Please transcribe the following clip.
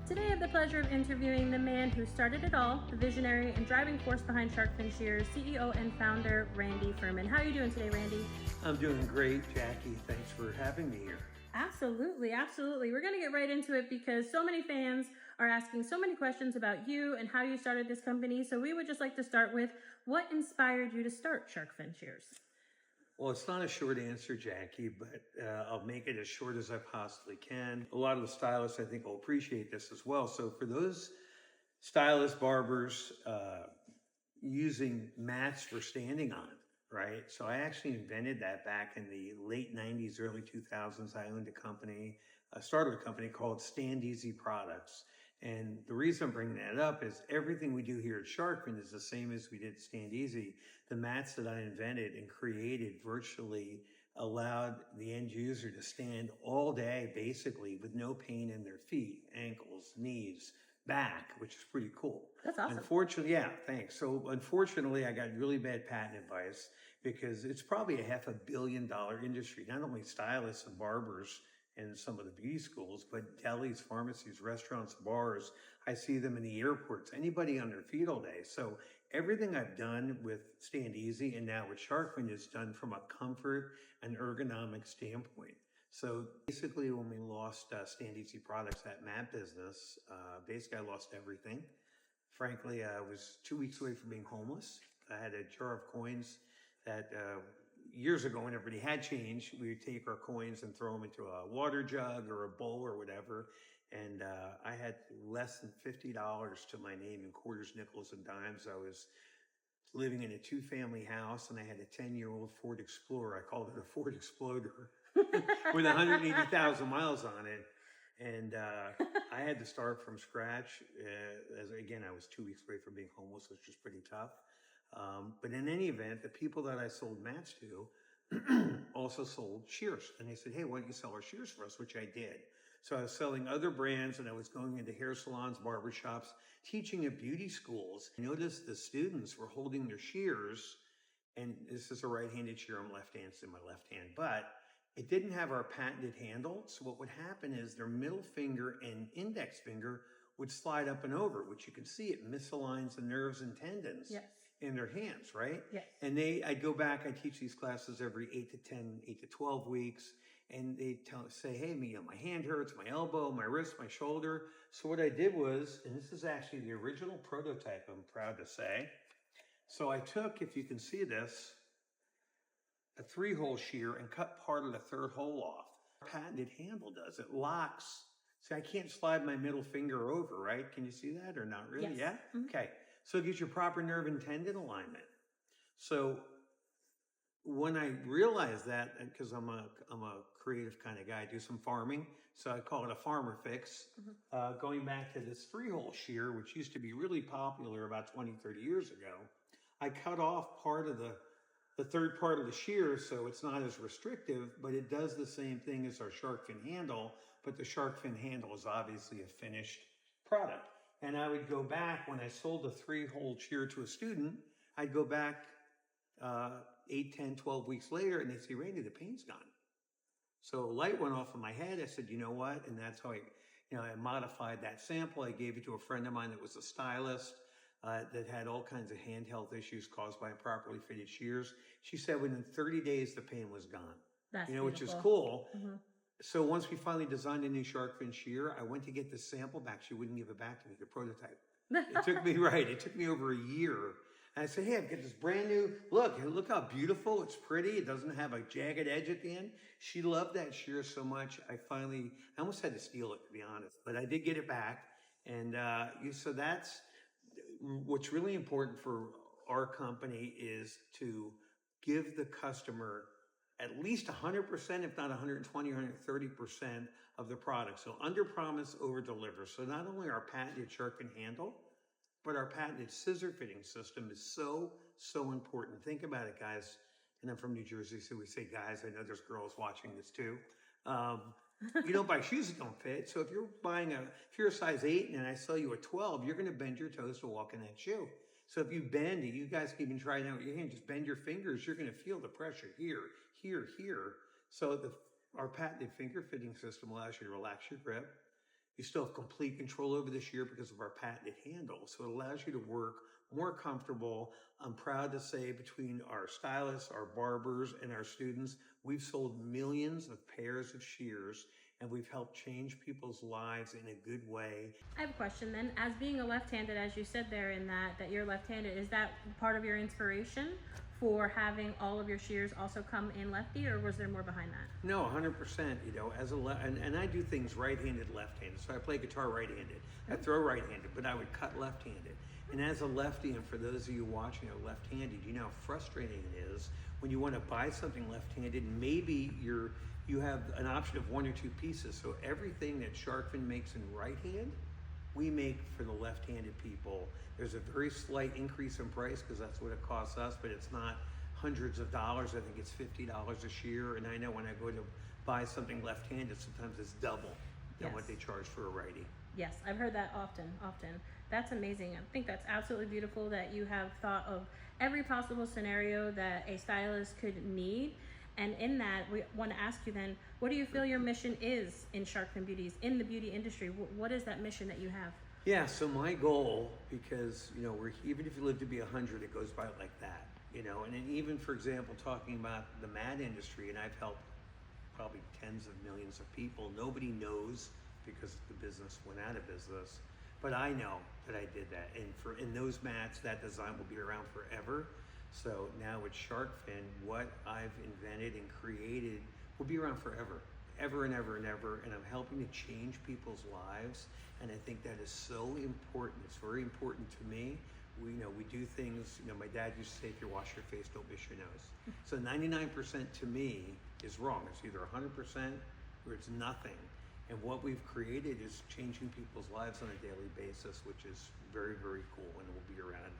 Today I have the pleasure of interviewing the man who started it all, the visionary and driving force behind Shark Fin Shears, CEO and founder, Randy Furman. How are you doing today, Randy? I'm doing great, Jackie. Thanks for having me here. Absolutely, absolutely. We're going to get right into it because so many fans are asking so many questions about you and how you started this company. So we would just like to start with, what inspired you to start Shark Fin Shears? Well, it's not a short answer, Jackie, but I'll make it as short as I possibly can. A lot of the stylists, I think, will appreciate this as well. So for those stylists, barbers, using mats for standing on, right? So I actually invented that back in the late 90s, early 2000s. I owned a company, started a company called Stand Easy Products. And the reason I'm bringing that up is everything we do here at Shark Fin is the same as we did at Stand Easy. The mats that I invented and created virtually allowed the end user to stand all day, basically, with no pain in their feet, ankles, knees, back, which is pretty cool. That's awesome. Unfortunately, yeah, thanks. So unfortunately, I got really bad patent advice because it's probably a $500 million industry, not only stylists and barbers and some of the beauty schools, but delis, pharmacies, restaurants, bars. I see them in the airports, anybody on their feet all day. So everything I've done with Stand Easy and now with Shark Fin is done from a comfort and ergonomic standpoint. So basically when we lost Stand Easy Products, that mat business, basically I lost everything. Frankly, I was 2 weeks away from being homeless. I had a jar of coins that years ago, when everybody had change, we would take our coins and throw them into a water jug or a bowl or whatever. And I had less than $50 to my name in quarters, nickels, and dimes. I was living in a 2-family house, and I had a 10-year-old Ford Explorer. I called it a Ford Exploder with 180,000 miles on it. And I had to start from scratch. As again, I was 2 weeks away from being homeless, which was pretty tough. But in any event, the people that I sold mats to also sold shears. And they said, hey, why don't you sell our shears for us? Which I did. So I was selling other brands and I was going into hair salons, barbershops, teaching at beauty schools. I noticed the students were holding their shears, and this is a right-handed shear, I'm left-handed, it's in my left hand, but it didn't have our patented handle. So what would happen is their middle finger and index finger would slide up and over, which you can see it misaligns the nerves and tendons. Yes. In their hands, right? Yes. And I'd go back, I teach these classes every 8 to 12 weeks. And they say, hey, my hand hurts, my elbow, my wrist, my shoulder. So what I did was, and this is actually the original prototype, I'm proud to say. So I took, if you can see this, a 3-hole shear and cut part of the 3rd hole off. Patented handle does it, locks. See, I can't slide my middle finger over, right? Can you see that or not really? Yes. Yeah? Mm-hmm. Okay. So it gives you proper nerve and tendon alignment. So when I realized that, because I'm a creative kind of guy, I do some farming, so I call it a farmer fix. Mm-hmm. Going back to this 3-hole shear, which used to be really popular about 20, 30 years ago, I cut off part of the 3rd part of the shear, so it's not as restrictive, but it does the same thing as our Shark Fin handle, but the Shark Fin handle is obviously a finished product. And I would go back, when I sold a 3-hole shear to a student, I'd go back 8, 10, 12 weeks later, and they'd say, Randy, the pain's gone. So a light went off in my head. I said, you know what? And that's how I modified that sample. I gave it to a friend of mine that was a stylist that had all kinds of hand health issues caused by improperly fitted shears. She said within 30 days, the pain was gone. That's which is beautiful. cool. Mm-hmm. So once we finally designed a new Shark Fin shear, I went to get the sample back. She wouldn't give it back to me, the prototype. It took me over a year. And I said, hey, I've got this brand new, look how beautiful, it's pretty. It doesn't have a jagged edge at the end. She loved that shear so much, I almost had to steal it, to be honest. But I did get it back. And so that's what's really important for our company, is to give the customer at least 100%, if not 120 or 130% of the product. So under promise, over deliver. So not only our patented Shark Fin handle, but our patented scissor fitting system is so, so important. Think about it, guys. And I'm from New Jersey, so we say guys. I know there's girls watching this too. You don't buy shoes that don't fit. So if you're a size 8 and I sell you a 12, you're going to bend your toes to walk in that shoe. So if you bend it, you guys can even try it out with your hand, just bend your fingers, you're going to feel the pressure here, here, here. So our patented finger fitting system allows you to relax your grip. You still have complete control over the shear because of our patented handle. So it allows you to work more comfortable. I'm proud to say between our stylists, our barbers, and our students, we've sold millions of pairs of shears, and we've helped change people's lives in a good way. I have a question then. As being a left-handed, as you said there in that you're left-handed, is that part of your inspiration for having all of your shears also come in lefty, or was there more behind that? No, 100%, as and I do things right-handed, left-handed. So I play guitar right-handed. I throw right-handed, but I would cut left-handed. And as a lefty, and for those of you watching are left-handed, you know how frustrating it is when you want to buy something left-handed, and maybe you have an option of 1 or 2 pieces. So everything that Shark Fin makes in right hand, we make for the left-handed people. There's a very slight increase in price because that's what it costs us, but it's not hundreds of dollars. I think it's $50 a shear. And I know when I go to buy something left-handed, sometimes it's double than what they charge for a righty. Yes, I've heard that often. That's amazing. I think that's absolutely beautiful that you have thought of every possible scenario that a stylist could need. And in that, we want to ask you then, what do you feel your mission is in Shark Fin Beauties, in the beauty industry? What is that mission that you have? Yeah, so my goal, because, even if you live to be 100, it goes by like that, and then even, for example, talking about the mat industry, and I've helped probably tens of millions of people. Nobody knows because the business went out of business, but I know that I did that. And in those mats, that design will be around forever. So now with Shark Fin, what I've invented and created will be around forever, ever and ever and ever. And I'm helping to change people's lives. And I think that is so important. It's very important to me. We do things, my dad used to say, if you wash your face, don't miss your nose. So 99% to me is wrong. It's either 100% or it's nothing. And what we've created is changing people's lives on a daily basis, which is very, very cool, and it will be around